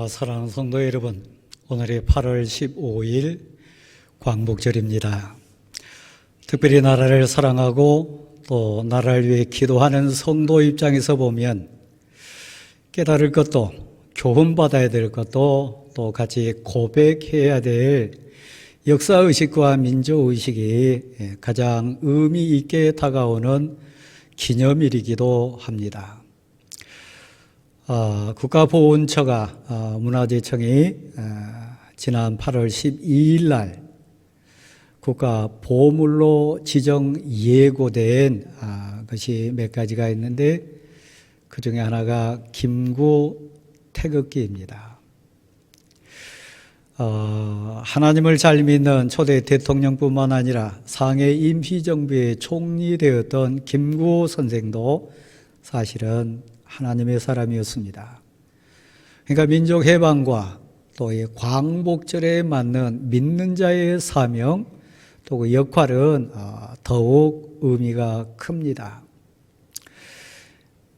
사랑하는 성도 여러분, 오늘이 8월 15일 광복절입니다. 특별히 나라를 사랑하고 또 나라를 위해 기도하는 성도 입장에서 보면 깨달을 것도 교훈받아야 될 것도 또 같이 고백해야 될 역사의식과 민족의식이 가장 의미 있게 다가오는 기념일이기도 합니다. 국가보훈처가 문화재청이 지난 8월 12일 날 국가보물로 지정 예고된 것이 몇 가지가 있는데 그 중에 하나가 김구 태극기입니다. 하나님을 잘 믿는 초대 대통령뿐만 아니라 상해 임시정부의 총리되었던 김구 선생도 사실은 하나님의 사람이었습니다. 그러니까 민족 해방과 또 이 광복절에 맞는 믿는 자의 사명 또 그 역할은 더욱 의미가 큽니다.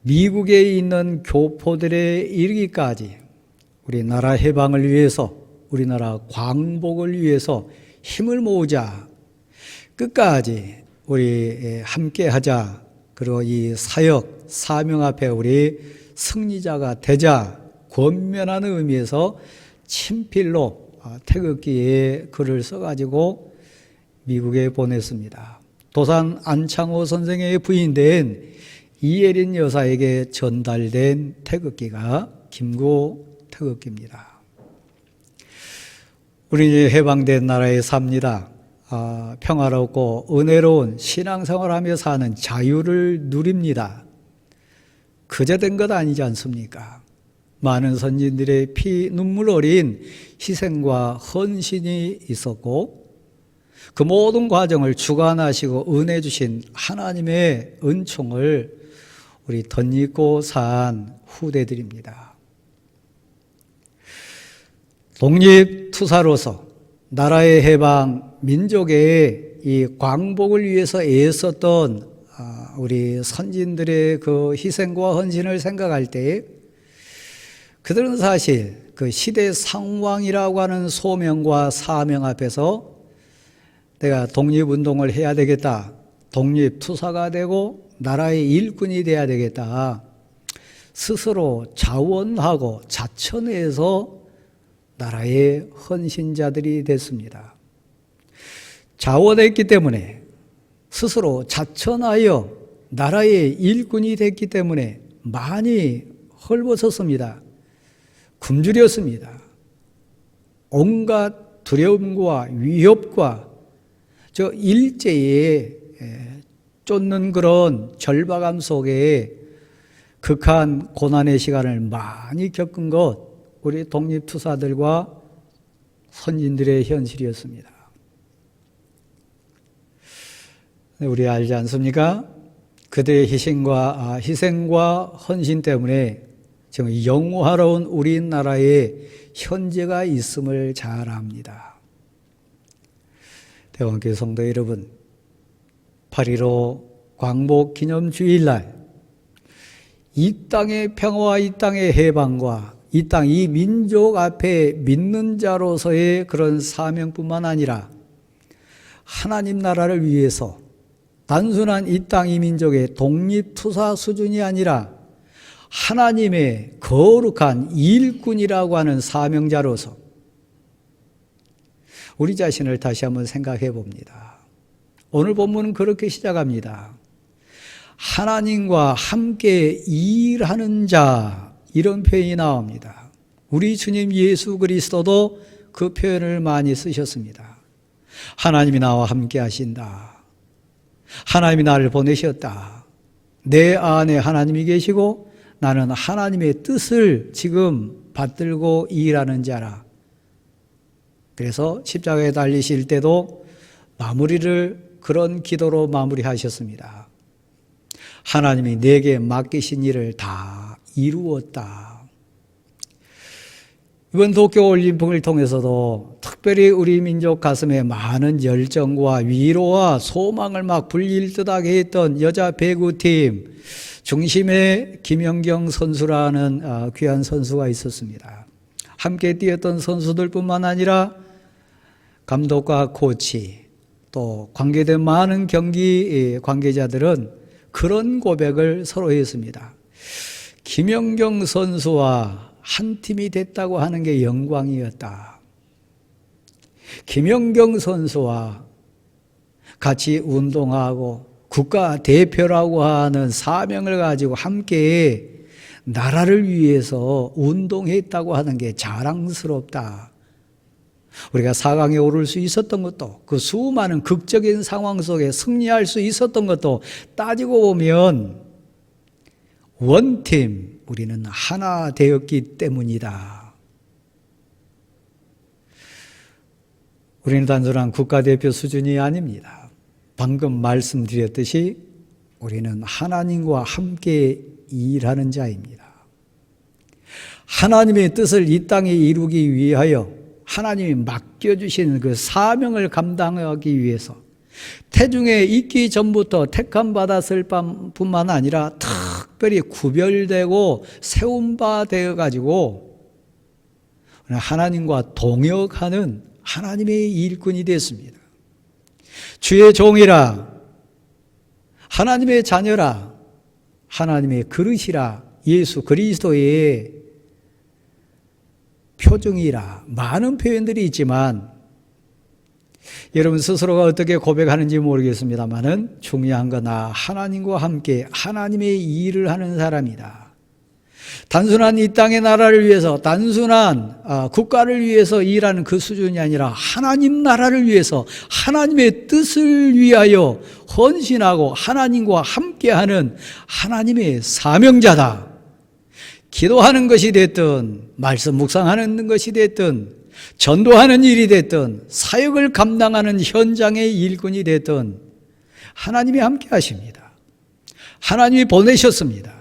미국에 있는 교포들에 이르기까지 우리나라 해방을 위해서 우리나라 광복을 위해서 힘을 모으자, 끝까지 우리 함께 하자, 그리고 이 사역, 사명 앞에 우리 승리자가 되자 권면하는 의미에서 친필로 태극기에 글을 써가지고 미국에 보냈습니다. 도산 안창호 선생의 부인된 이예린 여사에게 전달된 태극기가 김구 태극기입니다. 우리 해방된 나라에 삽니다. 평화롭고 은혜로운 신앙생활하며 사는 자유를 누립니다. 그저 된 것 아니지 않습니까? 많은 선진들의 피 눈물 어린 희생과 헌신이 있었고 그 모든 과정을 주관하시고 은혜 주신 하나님의 은총을 우리 덧입고 산 후대들입니다. 독립투사로서 나라의 해방, 민족의 이 광복을 위해서 애썼던 우리 선진들의 그 희생과 헌신을 생각할 때 그들은 사실 그 시대 상황이라고 하는 소명과 사명 앞에서 내가 독립운동을 해야 되겠다, 독립투사가 되고 나라의 일꾼이 돼야 되겠다, 스스로 자원하고 자천해서 나라의 헌신자들이 됐습니다. 자원했기 때문에 스스로 자천하여 나라의 일꾼이 됐기 때문에 많이 헐벗었습니다. 굶주렸습니다. 온갖 두려움과 위협과 저 일제에 쫓는 그런 절박함 속에 극한 고난의 시간을 많이 겪은 것, 우리 독립투사들과 선진들의 현실이었습니다. 우리 알지 않습니까? 그들의 희생과 헌신 때문에 지금 영화로운 우리나라에 현재가 있음을 잘 압니다. 대원교회 성도 여러분, 8.15 광복기념주일날 이 땅의 평화와 이 땅의 해방과 이 땅, 이 민족 앞에 믿는 자로서의 그런 사명뿐만 아니라 하나님 나라를 위해서 단순한 이 땅, 이 민족의 독립투사 수준이 아니라 하나님의 거룩한 일꾼이라고 하는 사명자로서 우리 자신을 다시 한번 생각해 봅니다. 오늘 본문은 그렇게 시작합니다. 하나님과 함께 일하는 자, 이런 표현이 나옵니다. 우리 주님 예수 그리스도도 그 표현을 많이 쓰셨습니다. 하나님이 나와 함께 하신다. 하나님이 나를 보내셨다. 내 안에 하나님이 계시고 나는 하나님의 뜻을 지금 받들고 일하는 자라. 그래서 십자가에 달리실 때도 마무리를 그런 기도로 마무리하셨습니다. 하나님이 내게 맡기신 일을 다 이루었다. 이번 도쿄올림픽을 통해서도 특별히 우리 민족 가슴에 많은 열정과 위로와 소망을 막 불릴 듯하게 했던 여자 배구팀 중심에 김연경 선수라는 귀한 선수가 있었습니다. 함께 뛰었던 선수들뿐만 아니라 감독과 코치 또 관계된 많은 경기 관계자들은 그런 고백을 서로 했습니다. 김연경 선수와 한 팀이 됐다고 하는 게 영광이었다. 김연경 선수와 같이 운동하고 국가대표라고 하는 사명을 가지고 함께 나라를 위해서 운동했다고 하는 게 자랑스럽다. 우리가 4강에 오를 수 있었던 것도 그 수많은 극적인 상황 속에 승리할 수 있었던 것도 따지고 보면 원팀, 우리는 하나 되었기 때문이다. 우리는 단순한 국가대표 수준이 아닙니다. 방금 말씀드렸듯이 우리는 하나님과 함께 일하는 자입니다. 하나님의 뜻을 이 땅에 이루기 위하여 하나님이 맡겨주신 그 사명을 감당하기 위해서 태중에 있기 전부터 택함 받았을 뿐만 아니라 특별히 구별되고 세운 바 되어 가지고 하나님과 동역하는 하나님의 일꾼이 됐습니다. 주의 종이라, 하나님의 자녀라, 하나님의 그릇이라, 예수 그리스도의 표정이라, 많은 표현들이 있지만 여러분 스스로가 어떻게 고백하는지 모르겠습니다만은 중요한 건 나 하나님과 함께 하나님의 일을 하는 사람이다. 단순한 이 땅의 나라를 위해서, 단순한 국가를 위해서 일하는 그 수준이 아니라 하나님 나라를 위해서 하나님의 뜻을 위하여 헌신하고 하나님과 함께하는 하나님의 사명자다. 기도하는 것이 됐든 말씀 묵상하는 것이 됐든 전도하는 일이 됐든 사역을 감당하는 현장의 일꾼이 됐든 하나님이 함께 하십니다. 하나님이 보내셨습니다.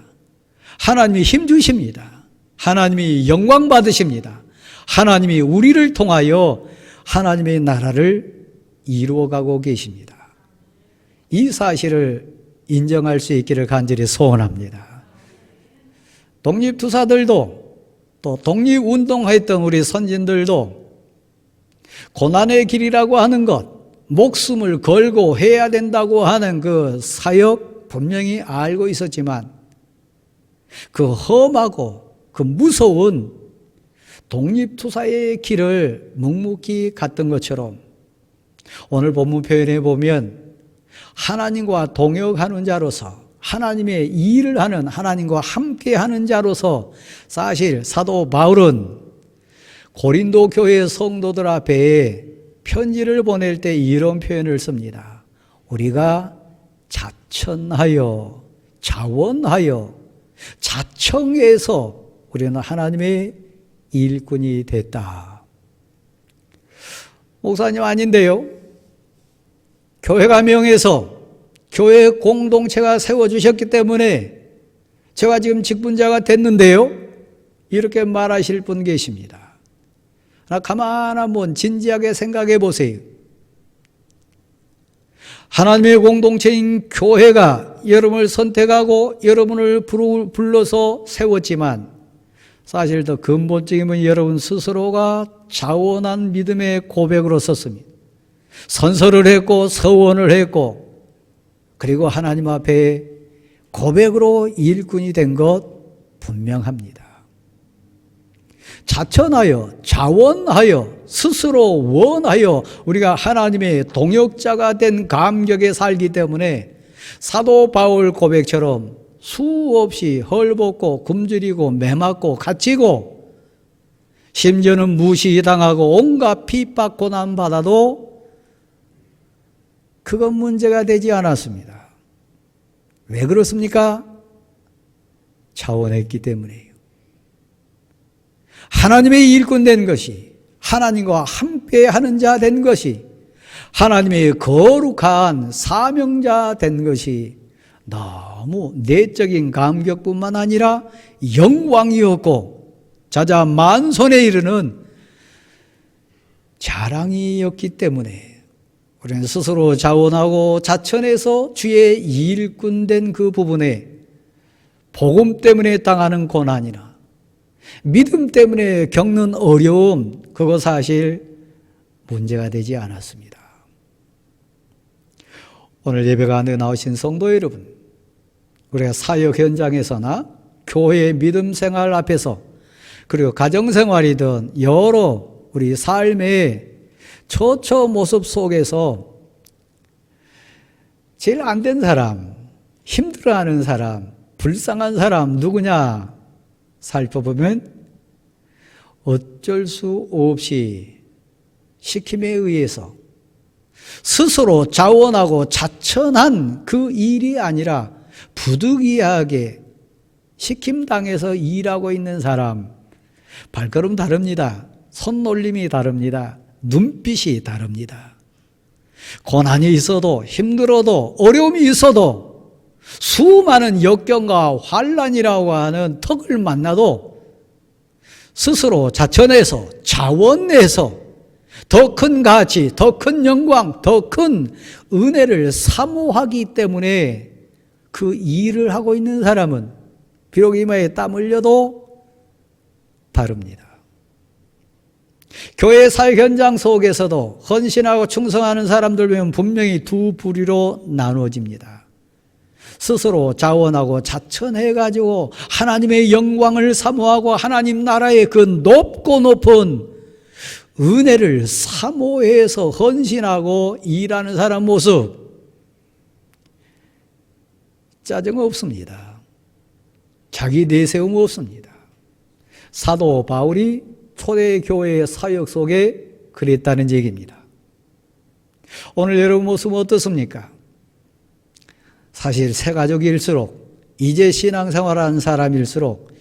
하나님이 힘 주십니다. 하나님이 영광 받으십니다. 하나님이 우리를 통하여 하나님의 나라를 이루어가고 계십니다. 이 사실을 인정할 수 있기를 간절히 소원합니다. 독립투사들도 또 독립운동했던 우리 선진들도 고난의 길이라고 하는 것, 목숨을 걸고 해야 된다고 하는 그 사역 분명히 알고 있었지만 그 험하고 그 무서운 독립투사의 길을 묵묵히 갔던 것처럼 오늘 본문 표현에 보면 하나님과 동역하는 자로서 하나님의 일을 하는, 하나님과 함께하는 자로서 사실 사도 바울은 고린도 교회 성도들 앞에 편지를 보낼 때 이런 표현을 씁니다. 우리가 자천하여 자원하여 자청해서 우리는 하나님의 일꾼이 됐다. 목사님 아닌데요. 교회가 명해서 교회 공동체가 세워주셨기 때문에 제가 지금 직분자가 됐는데요. 이렇게 말하실 분 계십니다. 가만 한번 진지하게 생각해 보세요. 하나님의 공동체인 교회가 여러분을 선택하고 여러분을 불러서 세웠지만 사실 더 근본적인 건 여러분 스스로가 자원한 믿음의 고백으로 썼습니다. 선서를 했고 서원을 했고 그리고 하나님 앞에 고백으로 일꾼이 된 것 분명합니다. 자천하여 자원하여 스스로 원하여 우리가 하나님의 동역자가 된 감격에 살기 때문에 사도 바울 고백처럼 수없이 헐벗고 굶주리고 매맞고 갇히고 심지어는 무시당하고 온갖 핍박 고난 받아도 그건 문제가 되지 않았습니다. 왜 그렇습니까? 자원했기 때문이에요. 하나님의 일꾼 된 것이, 하나님과 함께하는 자 된 것이, 하나님의 거룩한 사명자 된 것이 너무 내적인 감격뿐만 아니라 영광이었고 자자만손에 이르는 자랑이었기 때문에 우리는 스스로 자원하고 자천해서 주의 일꾼 된 그 부분에 복음 때문에 당하는 고난이나 믿음 때문에 겪는 어려움, 그거 사실 문제가 되지 않았습니다. 오늘 예배 가운데 나오신 성도 여러분, 우리가 사역 현장에서나 교회의 믿음 생활 앞에서, 그리고 가정생활이든 여러 우리 삶의 처처 모습 속에서 제일 안 된 사람, 힘들어하는 사람, 불쌍한 사람 누구냐 살펴보면 어쩔 수 없이 시킴에 의해서 스스로 자원하고 자천한 그 일이 아니라 부득이하게 시킴당해서 일하고 있는 사람, 발걸음 다릅니다. 손놀림이 다릅니다. 눈빛이 다릅니다. 고난이 있어도, 힘들어도, 어려움이 있어도, 수많은 역경과 환난이라고 하는 턱을 만나도 스스로 자천해서, 자원해서 더 큰 가치, 더 큰 영광, 더 큰 은혜를 사모하기 때문에 그 일을 하고 있는 사람은 비록 이마에 땀 흘려도 다릅니다. 교회 사역 현장 속에서도 헌신하고 충성하는 사람들 보면 분명히 두 부류로 나누어집니다. 스스로 자원하고 자천해가지고 하나님의 영광을 사모하고 하나님 나라의 그 높고 높은 은혜를 사모해서 헌신하고 일하는 사람 모습, 짜증 없습니다. 자기 내세움 없습니다. 사도 바울이 초대교회의 사역 속에 그랬다는 얘기입니다. 오늘 여러분 모습은 어떻습니까? 사실 새 가족일수록, 이제 신앙생활하는 사람일수록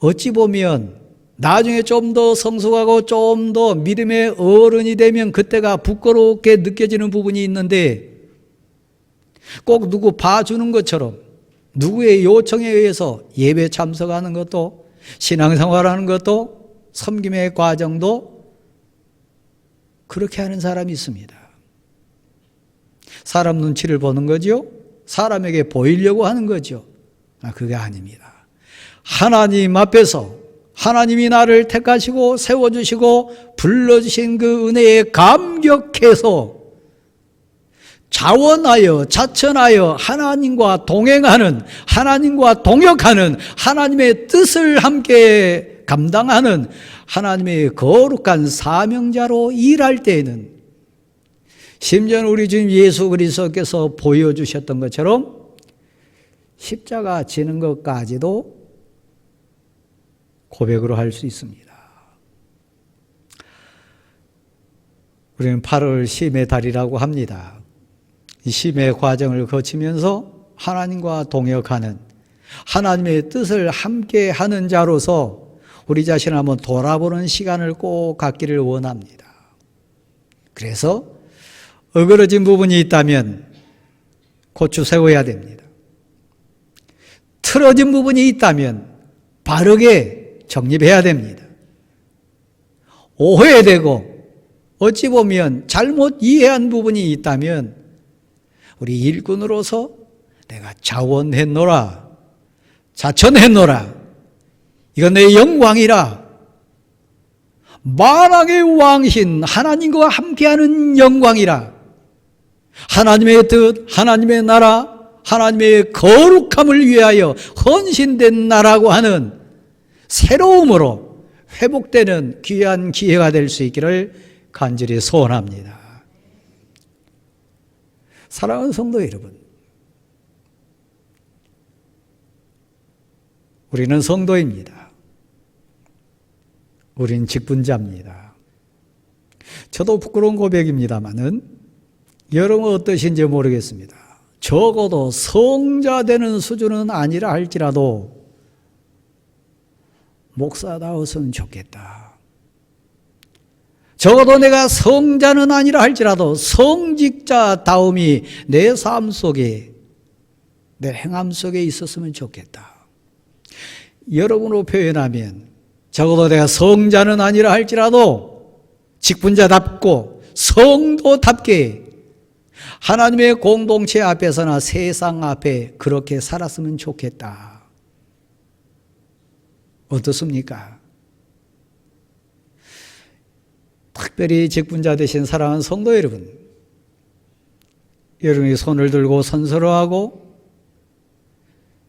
어찌 보면 나중에 좀 더 성숙하고 좀 더 믿음의 어른이 되면 그때가 부끄럽게 느껴지는 부분이 있는데, 꼭 누구 봐주는 것처럼 누구의 요청에 의해서 예배 참석하는 것도, 신앙생활하는 것도, 섬김의 과정도 그렇게 하는 사람이 있습니다. 사람 눈치를 보는 거죠. 사람에게 보이려고 하는 거죠. 그게 아닙니다. 하나님 앞에서 하나님이 나를 택하시고 세워주시고 불러주신 그 은혜에 감격해서 자원하여 자천하여 하나님과 동행하는, 하나님과 동역하는, 하나님의 뜻을 함께 감당하는 하나님의 거룩한 사명자로 일할 때에는, 심지어 우리 주님 예수 그리스도께서 보여주셨던 것처럼 십자가 지는 것까지도 고백으로 할 수 있습니다. 우리는 8월 심의 달이라고 합니다. 이 심의 과정을 거치면서 하나님과 동역하는, 하나님의 뜻을 함께 하는 자로서 우리 자신을 한번 돌아보는 시간을 꼭 갖기를 원합니다. 그래서 어그러진 부분이 있다면 고쳐 세워야 됩니다. 틀어진 부분이 있다면 바르게 정립해야 됩니다. 오해되고 어찌 보면 잘못 이해한 부분이 있다면 우리 일꾼으로서 내가 자원했노라, 자천했노라, 이건 내 영광이라, 만왕의 왕신 하나님과 함께하는 영광이라, 하나님의 뜻, 하나님의 나라, 하나님의 거룩함을 위하여 헌신된 나라고 하는 새로움으로 회복되는 귀한 기회가 될 수 있기를 간절히 소원합니다. 사랑하는 성도 여러분, 우리는 성도입니다. 우린 직분자입니다. 저도 부끄러운 고백입니다마는 여러분 어떠신지 모르겠습니다. 적어도 성자 되는 수준은 아니라 할지라도 목사다웠으면 좋겠다. 적어도 내가 성자는 아니라 할지라도 성직자다움이 내 삶 속에, 내 행함 속에 있었으면 좋겠다. 여러분으로 표현하면 적어도 내가 성자는 아니라 할지라도 직분자답고 성도답게 하나님의 공동체 앞에서나 세상 앞에 그렇게 살았으면 좋겠다. 어떻습니까? 특별히 직분자 되신 사랑하는 성도 여러분, 여러분이 손을 들고 선서로하고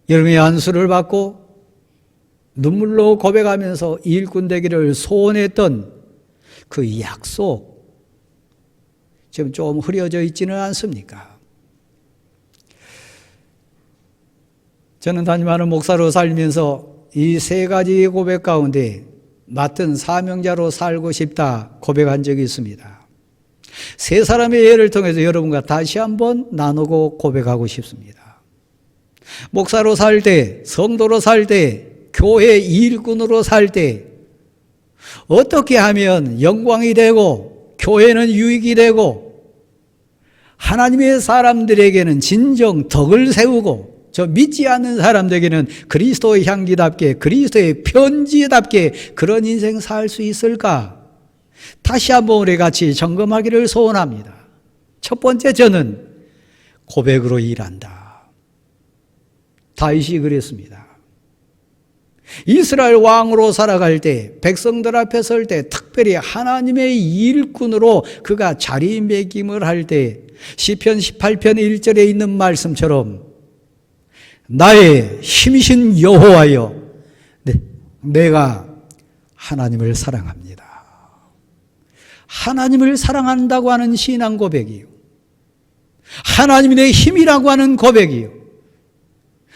여러분이 안수를 받고 눈물로 고백하면서 일꾼 되기를 소원했던 그 약속, 지금 좀 흐려져 있지는 않습니까? 저는 담임하는 목사로 살면서 이 세 가지 고백 가운데 맡은 사명자로 살고 싶다 고백한 적이 있습니다. 세 사람의 예를 통해서 여러분과 다시 한번 나누고 고백하고 싶습니다. 목사로 살 때, 성도로 살 때, 교회 일꾼으로 살 때 어떻게 하면 영광이 되고 교회는 유익이 되고 하나님의 사람들에게는 진정 덕을 세우고 저 믿지 않는 사람들에게는 그리스도의 향기답게 그리스도의 편지답게 그런 인생 살 수 있을까? 다시 한번 우리 같이 점검하기를 소원합니다. 첫 번째, 저는 고백으로 일한다. 다윗이 그랬습니다. 이스라엘 왕으로 살아갈 때, 백성들 앞에 설 때, 특별히 하나님의 일꾼으로 그가 자리매김을 할 때 시편 18편 1절에 있는 말씀처럼 나의 힘이신 여호와여, 내가 하나님을 사랑합니다. 하나님을 사랑한다고 하는 신앙 고백이요, 하나님이 내 힘이라고 하는 고백이요,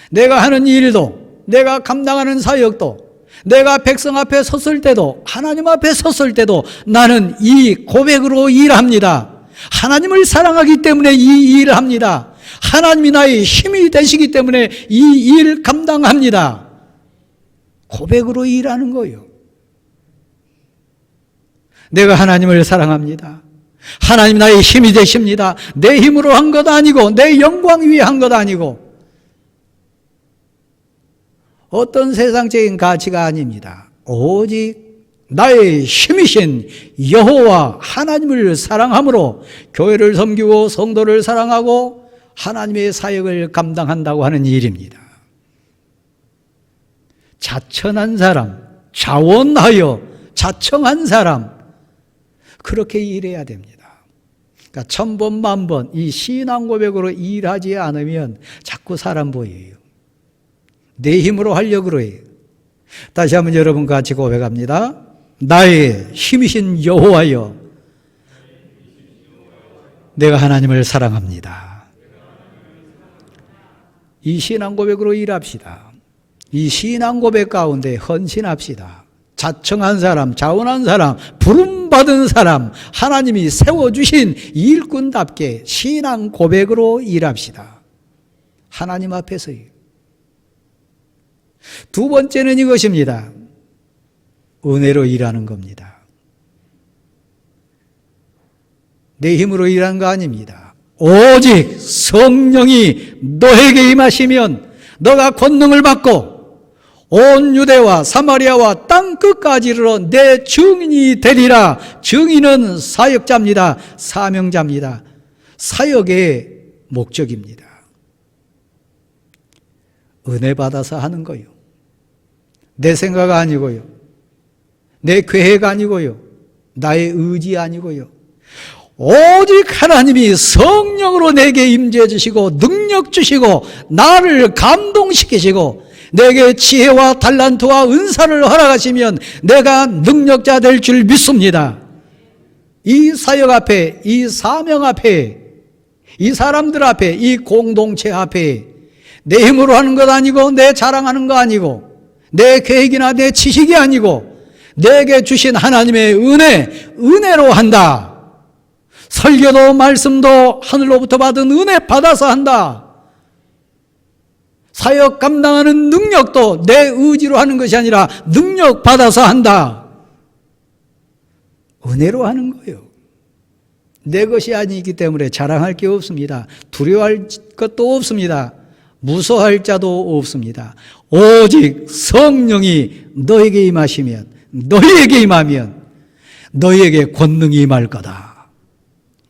내가 하는 일도, 내가 감당하는 사역도, 내가 백성 앞에 섰을 때도, 하나님 앞에 섰을 때도 나는 이 고백으로 일합니다. 하나님을 사랑하기 때문에 이 일을 합니다. 하나님이 나의 힘이 되시기 때문에 이 일 감당합니다. 고백으로 일하는 거예요. 내가 하나님을 사랑합니다. 하나님 나의 힘이 되십니다. 내 힘으로 한 것 아니고 내 영광 위에 한 것 아니고 어떤 세상적인 가치가 아닙니다. 오직 나의 힘이신 여호와 하나님을 사랑함으로 교회를 섬기고 성도를 사랑하고 하나님의 사역을 감당한다고 하는 일입니다. 자천한 사람, 자원하여 자청한 사람, 그렇게 일해야 됩니다. 그러니까 천번 만번 이 신앙 고백으로 일하지 않으면 자꾸 사람 보여요. 내 힘으로 하려고 그래요. 다시 한번 여러분 같이 고백합니다. 나의 힘이신 여호와여, 내가 하나님을 사랑합니다. 이 신앙 고백으로 일합시다. 이 신앙 고백 가운데 헌신합시다. 자청한 사람, 자원한 사람, 부름받은 사람, 하나님이 세워주신 일꾼답게 신앙 고백으로 일합시다. 하나님 앞에서요. 두 번째는 이것입니다. 은혜로 일하는 겁니다. 내 힘으로 일하는 거 아닙니다. 오직 성령이 너에게 임하시면 너가 권능을 받고 온 유대와 사마리아와 땅 끝까지 이르러 내 증인이 되리라. 증인은 사역자입니다. 사명자입니다. 사역의 목적입니다. 은혜 받아서 하는 거요. 내 생각 아니고요. 내 계획 아니고요. 나의 의지 아니고요. 오직 하나님이 성령으로 내게 임재해 주시고 능력 주시고 나를 감동시키시고 내게 지혜와 달란트와 은사를 허락하시면 내가 능력자 될 줄 믿습니다. 이 사역 앞에, 이 사명 앞에, 이 사람들 앞에, 이 공동체 앞에 내 힘으로 하는 것 아니고 내 자랑하는 거 아니고 내 계획이나 내 지식이 아니고 내게 주신 하나님의 은혜로 한다. 설교도 말씀도 하늘로부터 받은 은혜 받아서 한다. 사역 감당하는 능력도 내 의지로 하는 것이 아니라 능력 받아서 한다. 은혜로 하는 거예요. 내 것이 아니기 때문에 자랑할 게 없습니다. 두려워할 것도 없습니다. 무서워할 자도 없습니다. 오직 성령이 너에게 임하시면, 너희에게 임하면 너희에게 권능이 임할 거다.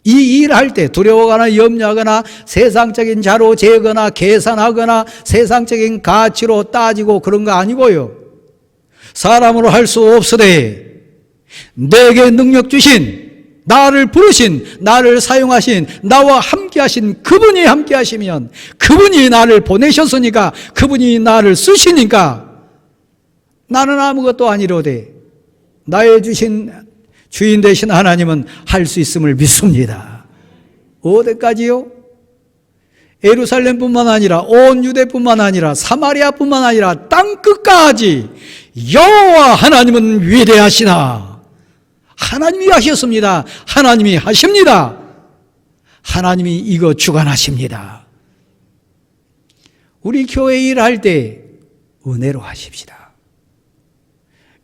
이 일할 때 두려워하거나 염려하거나 세상적인 자로 재거나 계산하거나 세상적인 가치로 따지고 그런 거 아니고요. 사람으로 할 수 없으되 내게 능력 주신 나를 부르신, 나를 사용하신, 나와 함께 하신 그분이 함께 하시면, 그분이 나를 보내셨으니까, 그분이 나를 쓰시니까 나는 아무것도 아니로되 나의 주신 주인 되신 하나님은 할 수 있음을 믿습니다. 어디까지요? 예루살렘뿐만 아니라 온 유대뿐만 아니라 사마리아뿐만 아니라 땅 끝까지 여호와 하나님은 위대하시나. 하나님이 하셨습니다. 하나님이 하십니다. 하나님이 이거 주관하십니다. 우리 교회 일할 때 은혜로 하십시다.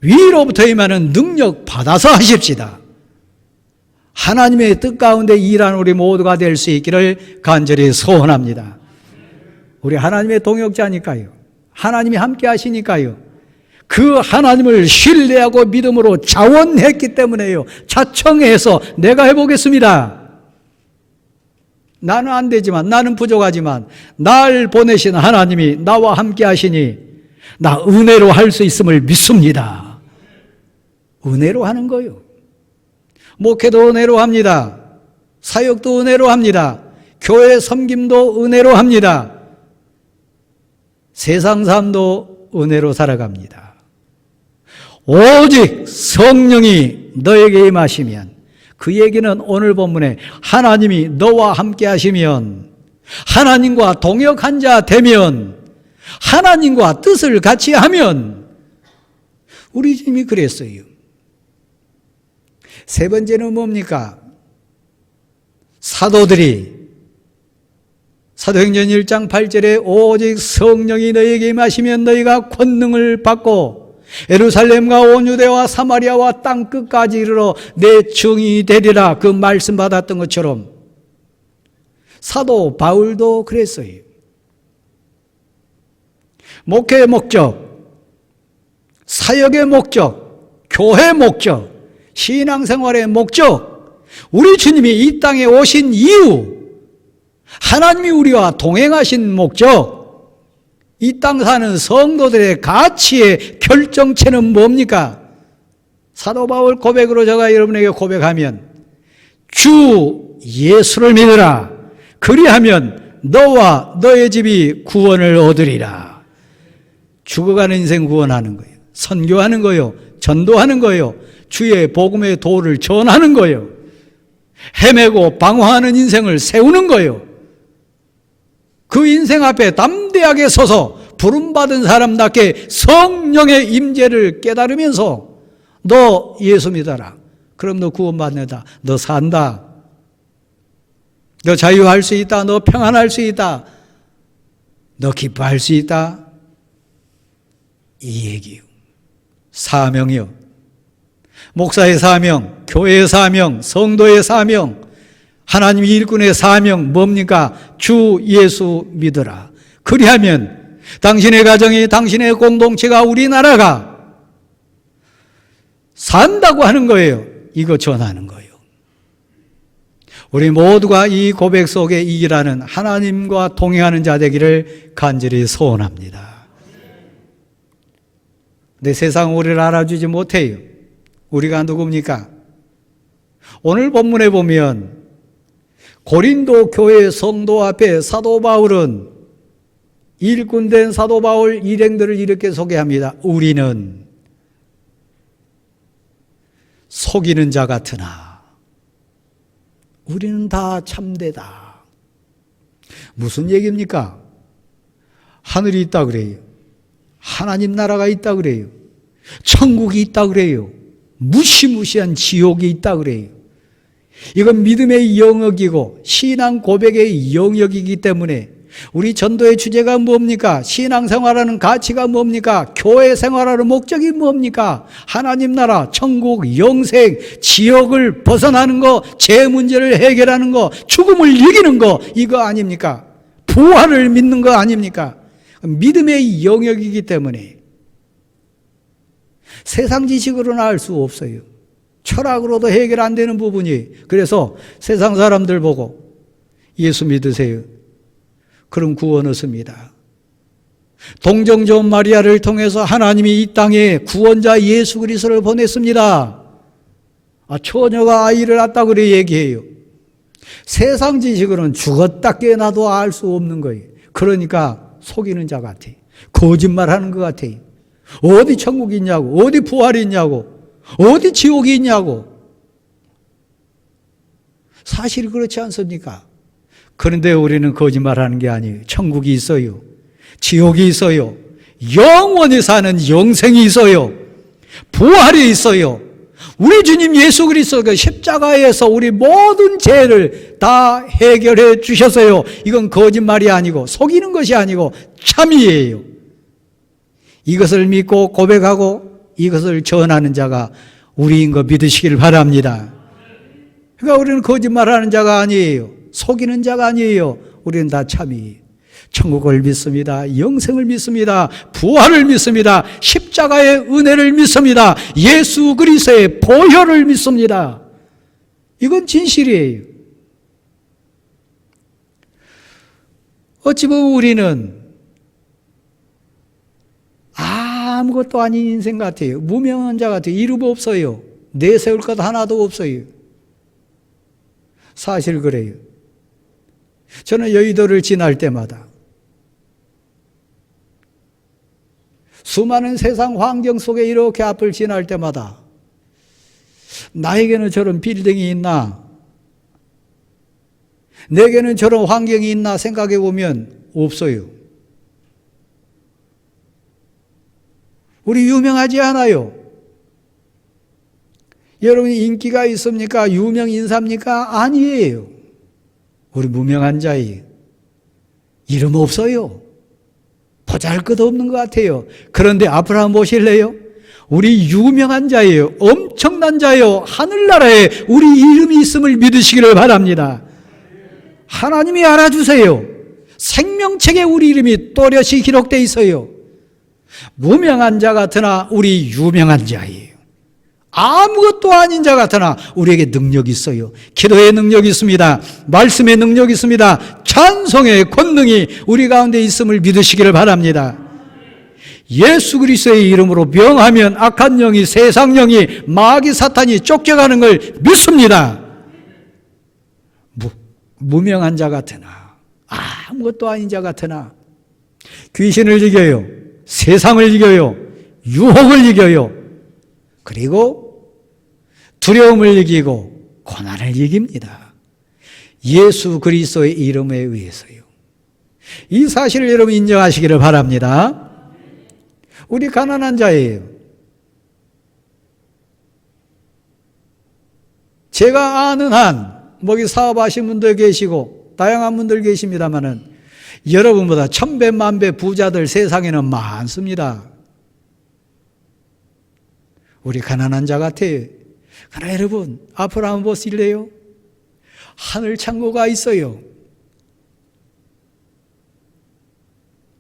위로부터 임하는 능력 받아서 하십시다. 하나님의 뜻 가운데 일하는 우리 모두가 될 수 있기를 간절히 소원합니다. 우리 하나님의 동역자니까요. 하나님이 함께 하시니까요. 그 하나님을 신뢰하고 믿음으로 자원했기 때문에요. 자청해서 내가 해보겠습니다. 나는 안 되지만, 나는 부족하지만 날 보내신 하나님이 나와 함께 하시니 나 은혜로 할 수 있음을 믿습니다. 은혜로 하는 거요. 목회도 은혜로 합니다. 사역도 은혜로 합니다. 교회 섬김도 은혜로 합니다. 세상 삶도 은혜로 살아갑니다. 오직 성령이 너에게 임하시면, 그 얘기는 오늘 본문에 하나님이 너와 함께 하시면, 하나님과 동역한 자 되면, 하나님과 뜻을 같이 하면, 우리 주님이 그랬어요. 세 번째는 뭡니까? 사도들이 사도행전 1장 8절에 오직 성령이 너에게 임하시면 너희가 권능을 받고 예루살렘과 온 유대와 사마리아와 땅 끝까지 이르러 내 증인이 되리라, 그 말씀 받았던 것처럼 사도 바울도 그랬어요. 목회의 목적, 사역의 목적, 교회의 목적, 신앙생활의 목적, 우리 주님이 이 땅에 오신 이유, 하나님이 우리와 동행하신 목적, 이 땅 사는 성도들의 가치의 결정체는 뭡니까? 사도 바울 고백으로 제가 여러분에게 고백하면, 주 예수를 믿으라. 그리하면 너와 너의 집이 구원을 얻으리라. 죽어가는 인생 구원하는 거예요. 선교하는 거예요. 전도하는 거예요. 주의 복음의 도를 전하는 거예요. 헤매고 방황하는 인생을 세우는 거예요. 그 인생 앞에 담대하게 서서 부름받은 사람답게 성령의 임재를 깨달으면서 너 예수 믿어라. 그럼 너 구원받는다. 너 산다. 너 자유할 수 있다. 너 평안할 수 있다. 너 기뻐할 수 있다. 이 얘기요. 사명이요. 목사의 사명, 교회의 사명, 성도의 사명, 하나님 일꾼의 사명 뭡니까? 주 예수 믿어라. 그리하면 당신의 가정이, 당신의 공동체가, 우리나라가 산다고 하는 거예요. 이거 전하는 거예요. 우리 모두가 이 고백 속에 일하는 하나님과 동행하는 자 되기를 간절히 소원합니다. 근데 세상은 우리를 알아주지 못해요. 우리가 누굽니까? 오늘 본문에 보면 고린도 교회 성도 앞에 사도 바울은, 일꾼된 사도 바울 일행들을 이렇게 소개합니다. 우리는 속이는 자 같으나 우리는 다 참되다. 무슨 얘기입니까? 하늘이 있다 그래요. 하나님 나라가 있다 그래요. 천국이 있다 그래요. 무시무시한 지옥이 있다 그래요. 이건 믿음의 영역이고 신앙 고백의 영역이기 때문에 우리 전도의 주제가 뭡니까? 신앙생활하는 가치가 뭡니까? 교회 생활하는 목적이 뭡니까? 하나님 나라, 천국, 영생, 지옥을 벗어나는 거, 죄 문제를 해결하는 거, 죽음을 이기는 거, 이거 아닙니까? 부활을 믿는 거 아닙니까? 믿음의 영역이기 때문에 세상 지식으로는 알 수 없어요. 철학으로도 해결 안 되는 부분이. 그래서 세상 사람들 보고 예수 믿으세요. 그럼 구원 얻습니다. 동정녀 마리아를 통해서 하나님이 이 땅에 구원자 예수 그리스도를 보냈습니다. 처녀가 아이를 낳았다 그래 얘기해요. 세상 지식으로는 죽었다 깨어나도 알 수 없는 거예요. 그러니까 속이는 자 같아요. 거짓말하는 것 같아요. 어디 천국이 있냐고, 어디 부활이 있냐고, 어디 지옥이 있냐고. 사실 그렇지 않습니까? 그런데 우리는 거짓말하는 게 아니에요. 천국이 있어요. 지옥이 있어요. 영원히 사는 영생이 있어요. 부활이 있어요. 우리 주님 예수 그리스도가 십자가에서 우리 모든 죄를 다 해결해 주셨어요. 이건 거짓말이 아니고 속이는 것이 아니고 참이에요. 이것을 믿고 고백하고 이것을 전하는 자가 우리인 거 믿으시길 바랍니다. 그러니까 우리는 거짓말하는 자가 아니에요. 속이는 자가 아니에요. 우리는 다 참이에요. 천국을 믿습니다. 영생을 믿습니다. 부활을 믿습니다. 십자가의 은혜를 믿습니다. 예수 그리스도의 보혈을 믿습니다. 이건 진실이에요. 어찌 보면 우리는 아무것도 아닌 인생 같아요. 무명한 자 같아요. 이름 없어요. 내세울 것 하나도 없어요. 사실 그래요. 저는 여의도를 지날 때마다 수많은 세상 환경 속에 이렇게 앞을 지날 때마다 나에게는 저런 빌딩이 있나? 내게는 저런 환경이 있나 생각해 보면 없어요. 우리 유명하지 않아요. 여러분이 인기가 있습니까? 유명 인사입니까? 아니에요. 우리 무명한 자예요. 이름 없어요. 보잘것없는 것 같아요. 그런데 앞으로 한번 보실래요? 우리 유명한 자예요. 엄청난 자예요. 하늘나라에 우리 이름이 있음을 믿으시기를 바랍니다. 하나님이 알아주세요. 생명책에 우리 이름이 또렷이 기록되어 있어요. 무명한 자 같으나 우리 유명한 자예요. 아무것도 아닌 자 같으나 우리에게 능력이 있어요. 기도의 능력이 있습니다. 말씀의 능력이 있습니다. 찬송의 권능이 우리 가운데 있음을 믿으시기를 바랍니다. 예수 그리스도의 이름으로 명하면 악한 영이, 세상 영이, 마귀 사탄이 쫓겨가는 걸 믿습니다. 무명한 자 같으나, 아무것도 아닌 자 같으나 귀신을 이겨요. 세상을 이겨요. 유혹을 이겨요. 그리고 두려움을 이기고 고난을 이깁니다. 예수 그리스도의 이름에 의해서요. 이 사실을 여러분 인정하시기를 바랍니다. 우리 가난한 자예요. 제가 아는 한 여기 사업하신 분들 계시고 다양한 분들 계십니다마는 여러분보다 천배 만배 부자들 세상에는 많습니다. 우리 가난한 자 같아요. 그러나 여러분 앞으로 한번 보실래요? 하늘 창고가 있어요.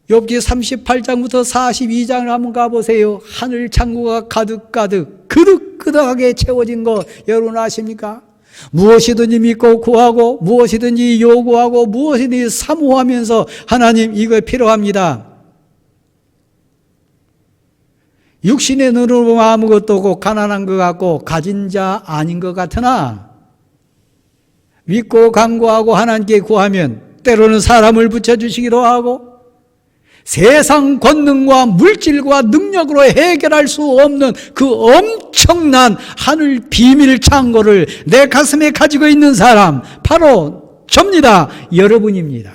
욥기 38장부터 42장을 한번 가보세요. 하늘 창고가 가득가득 그득그득하게 채워진 거 여러분 아십니까? 무엇이든지 믿고 구하고 무엇이든지 요구하고 무엇이든지 사모하면서 하나님 이거 필요합니다. 육신의 눈으로 보면 아무것도 없고 가난한 것 같고 가진 자 아닌 것 같으나 믿고 간구하고 하나님께 구하면 때로는 사람을 붙여주시기도 하고 세상 권능과 물질과 능력으로 해결할 수 없는 그 엄청난 하늘 비밀 창고를 내 가슴에 가지고 있는 사람 바로 접니다. 여러분입니다.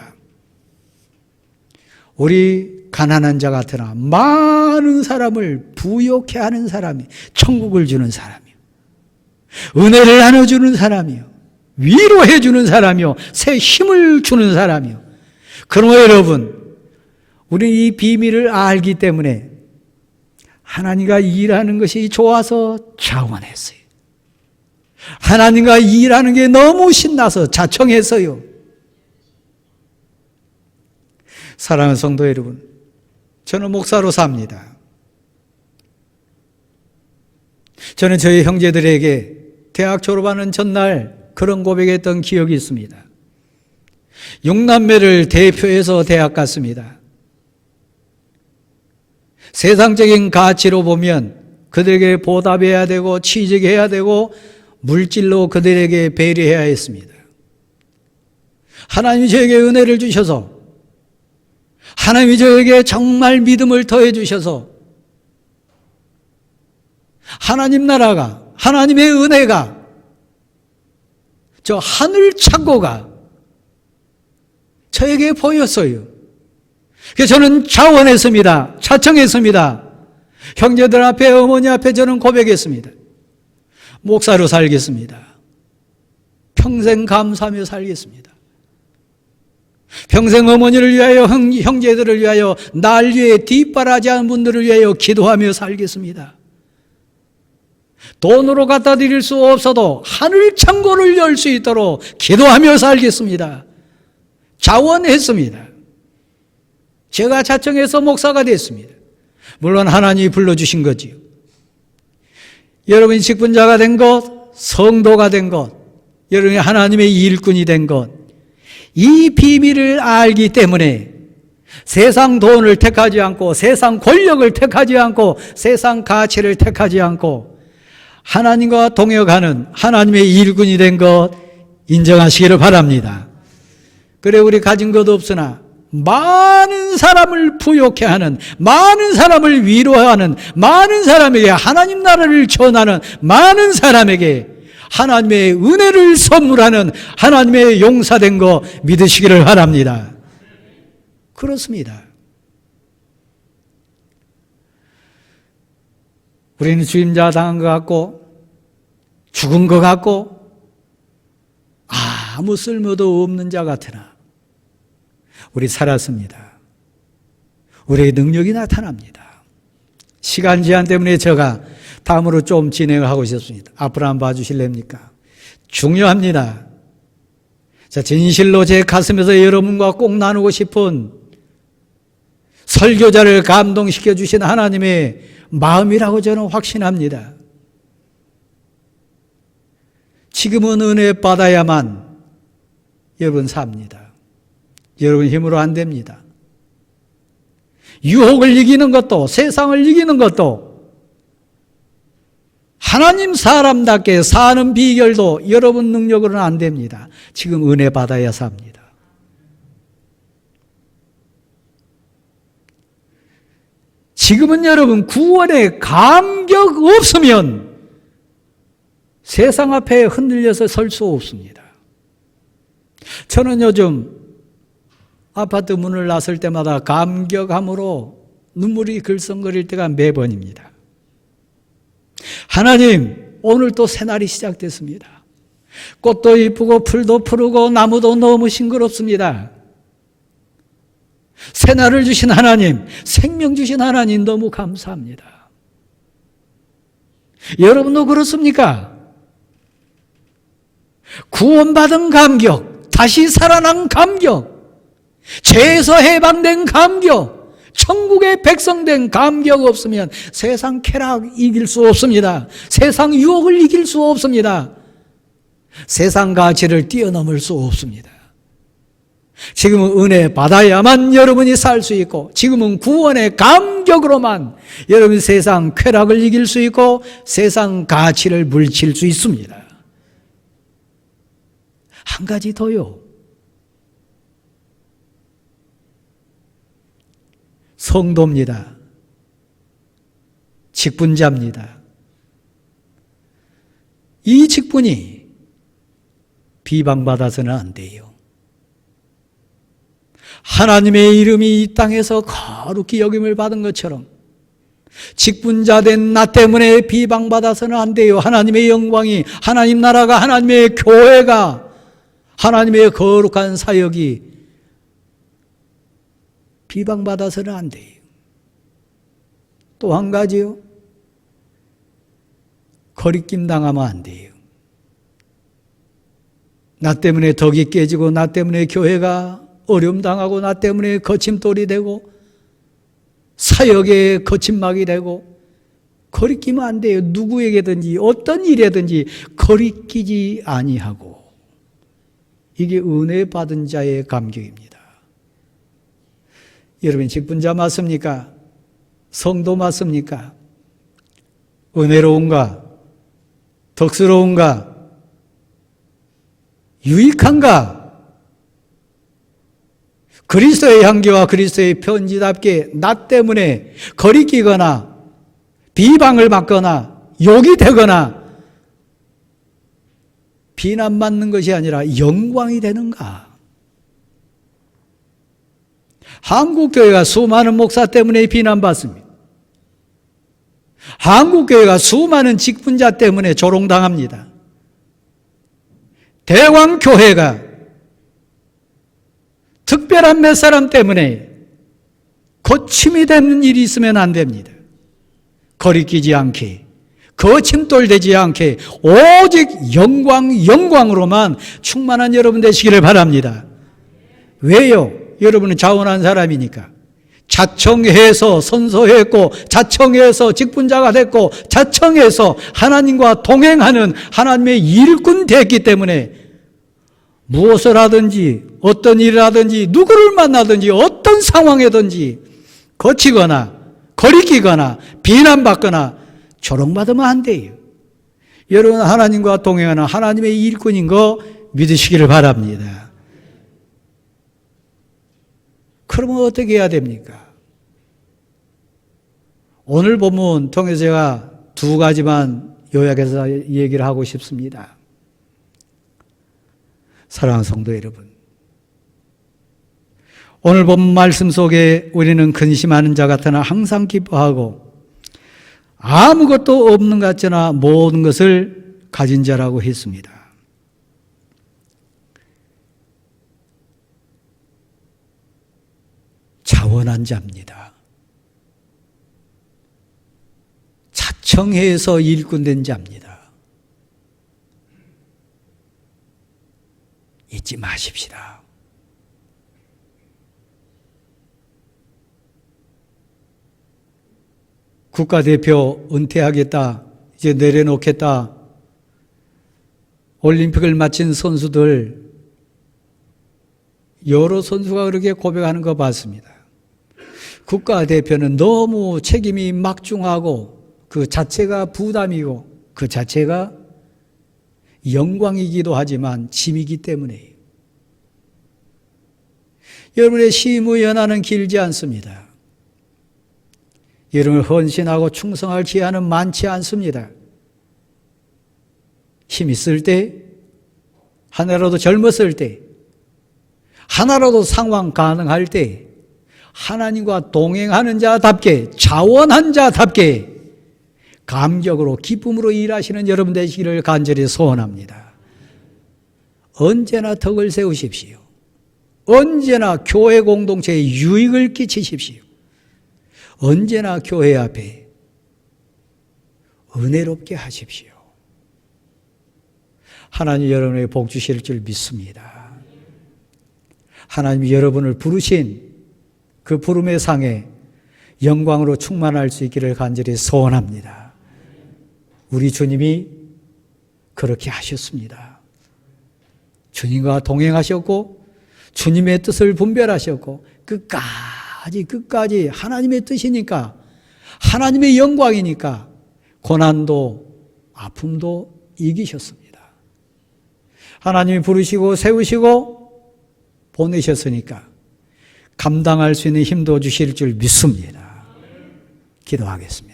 우리 가난한 자 같으나 많은 사람을 부욕해 하는 사람이 천국을 주는 사람이요. 은혜를 나눠주는 사람이요. 위로해 주는 사람이요. 새 힘을 주는 사람이요. 그러므로 여러분 우리는 이 비밀을 알기 때문에 하나님과 일하는 것이 좋아서 자원했어요. 하나님과 일하는 게 너무 신나서 자청했어요. 사랑하는 성도 여러분, 저는 목사로 삽니다. 저는 저희 형제들에게 대학 졸업하는 전날 그런 고백했던 기억이 있습니다. 6남매를 대표해서 대학 갔습니다. 세상적인 가치로 보면 그들에게 보답해야 되고 취직해야 되고 물질로 그들에게 배려해야 했습니다. 하나님이 저에게 은혜를 주셔서, 하나님이 저에게 정말 믿음을 더해 주셔서 하나님 나라가, 하나님의 은혜가, 저 하늘 창고가 저에게 보였어요. 그래서 저는 자원했습니다. 자청했습니다. 형제들 앞에, 어머니 앞에 저는 고백했습니다. 목사로 살겠습니다. 평생 감사하며 살겠습니다. 평생 어머니를 위하여, 형제들을 위하여, 날 위해 뒷바라지 하는 분들을 위하여 기도하며 살겠습니다. 돈으로 갖다 드릴 수 없어도 하늘 창고를 열 수 있도록 기도하며 살겠습니다. 자원했습니다. 제가 자청해서 목사가 됐습니다. 물론 하나님이 불러주신 거지요. 여러분이 직분자가 된 것, 성도가 된 것, 여러분이 하나님의 일꾼이 된 것, 이 비밀을 알기 때문에 세상 돈을 택하지 않고, 세상 권력을 택하지 않고, 세상 가치를 택하지 않고 하나님과 동역하는 하나님의 일꾼이 된 것 인정하시기를 바랍니다. 그래, 우리 가진 것 없으나 많은 사람을 부욕해 하는, 많은 사람을 위로하는, 많은 사람에게 하나님 나라를 전하는, 많은 사람에게 하나님의 은혜를 선물하는 하나님의 용사된 거 믿으시기를 바랍니다. 그렇습니다. 우리는 주임자 당한 것 같고, 죽은 것 같고, 아무 쓸모도 없는 자 같으나 우리 살았습니다. 우리의 능력이 나타납니다. 시간 제한 때문에 제가 다음으로 좀 진행하고 싶습니다. 앞으로 한번 봐주실랍니까? 중요합니다. 자, 진실로 제 가슴에서 여러분과 꼭 나누고 싶은 설교자를 감동시켜 주신 하나님의 마음이라고 저는 확신합니다. 지금은 은혜 받아야만 여러분 삽니다. 여러분 힘으로 안 됩니다. 유혹을 이기는 것도, 세상을 이기는 것도, 하나님 사람답게 사는 비결도 여러분 능력으로는 안 됩니다. 지금 은혜 받아야 삽니다. 지금은 여러분 구원의 감격 없으면 세상 앞에 흔들려서 설 수 없습니다. 저는 요즘 아파트 문을 나설 때마다 감격함으로 눈물이 글썽거릴 때가 매번입니다. 하나님, 오늘 또 새날이 시작됐습니다. 꽃도 이쁘고 풀도 푸르고 나무도 너무 싱그럽습니다. 새날을 주신 하나님, 생명 주신 하나님 너무 감사합니다. 여러분도 그렇습니까? 구원받은 감격, 다시 살아난 감격, 죄에서 해방된 감격, 천국의 백성된 감격 없으면 세상 쾌락 이길 수 없습니다. 세상 유혹을 이길 수 없습니다. 세상 가치를 뛰어넘을 수 없습니다. 지금은 은혜 받아야만 여러분이 살 수 있고, 지금은 구원의 감격으로만 여러분이 세상 쾌락을 이길 수 있고 세상 가치를 물칠 수 있습니다. 한 가지 더요. 성도입니다. 직분자입니다. 이 직분이 비방받아서는 안 돼요. 하나님의 이름이 이 땅에서 거룩히 여김을 받은 것처럼 직분자된 나 때문에 비방받아서는 안 돼요. 하나님의 영광이, 하나님 나라가, 하나님의 교회가, 하나님의 거룩한 사역이 비방받아서는 안 돼요. 또 한 가지요. 거리낌 당하면 안 돼요. 나 때문에 덕이 깨지고, 나 때문에 교회가 어려움 당하고, 나 때문에 거침돌이 되고, 사역에 거침막이 되고, 거리끼면 안 돼요. 누구에게든지 어떤 일에든지 거리끼지 아니하고. 이게 은혜 받은 자의 감격입니다. 여러분 직분자 맞습니까? 성도 맞습니까? 은혜로운가? 덕스러운가? 유익한가? 그리스도의 향기와 그리스도의 편지답게 나 때문에 거리끼거나 비방을 받거나 욕이 되거나 비난받는 것이 아니라 영광이 되는가? 한국교회가 수많은 목사 때문에 비난받습니다. 한국교회가 수많은 직분자 때문에 조롱당합니다. 대왕교회가 특별한 몇 사람 때문에 거침이 되는 일이 있으면 안 됩니다. 거리끼지 않게, 거침돌되지 않게 오직 영광으로만 충만한 여러분 되시기를 바랍니다. 왜요? 여러분은 자원한 사람이니까. 자청해서 선서했고, 자청해서 직분자가 됐고, 자청해서 하나님과 동행하는 하나님의 일꾼 됐기 때문에 무엇을 하든지 어떤 일을 하든지 누구를 만나든지 어떤 상황이든지 거치거나 거리끼거나 비난받거나 조롱받으면 안 돼요. 여러분 하나님과 동행하는 하나님의 일꾼인 거 믿으시기를 바랍니다. 그러면 어떻게 해야 됩니까? 오늘 본문 통해서 제가 두 가지만 요약해서 얘기를 하고 싶습니다. 사랑하는 성도 여러분, 오늘 본 말씀 속에 우리는 근심하는 자 같으나 항상 기뻐하고 아무것도 없는 것 같으나 모든 것을 가진 자라고 했습니다. 자원한 자입니다. 자청해서 일꾼된 자입니다. 잊지 마십시다. 국가대표 은퇴하겠다, 이제 내려놓겠다, 올림픽을 마친 선수들 여러 선수가 그렇게 고백하는 거 봤습니다. 국가대표는 너무 책임이 막중하고 그 자체가 부담이고 그 자체가 영광이기도 하지만 짐이기 때문에 여러분의 심의 연한은 길지 않습니다. 여러분을 헌신하고 충성할 기한은 많지 않습니다. 힘 있을 때, 하나라도 젊었을 때, 하나라도 상황 가능할 때 하나님과 동행하는 자답게, 자원한 자답게 감격으로 기쁨으로 일하시는 여러분 되시기를 간절히 소원합니다. 언제나 덕을 세우십시오. 언제나 교회 공동체에 유익을 끼치십시오. 언제나 교회 앞에 은혜롭게 하십시오. 하나님 여러분에게 복 주실 줄 믿습니다. 하나님이 여러분을 부르신 그 부름의 상에 영광으로 충만할 수 있기를 간절히 소원합니다. 우리 주님이 그렇게 하셨습니다. 주님과 동행하셨고 주님의 뜻을 분별하셨고 끝까지 하나님의 뜻이니까, 하나님의 영광이니까 고난도 아픔도 이기셨습니다. 하나님이 부르시고 세우시고 보내셨으니까 감당할 수 있는 힘도 주실 줄 믿습니다. 기도하겠습니다.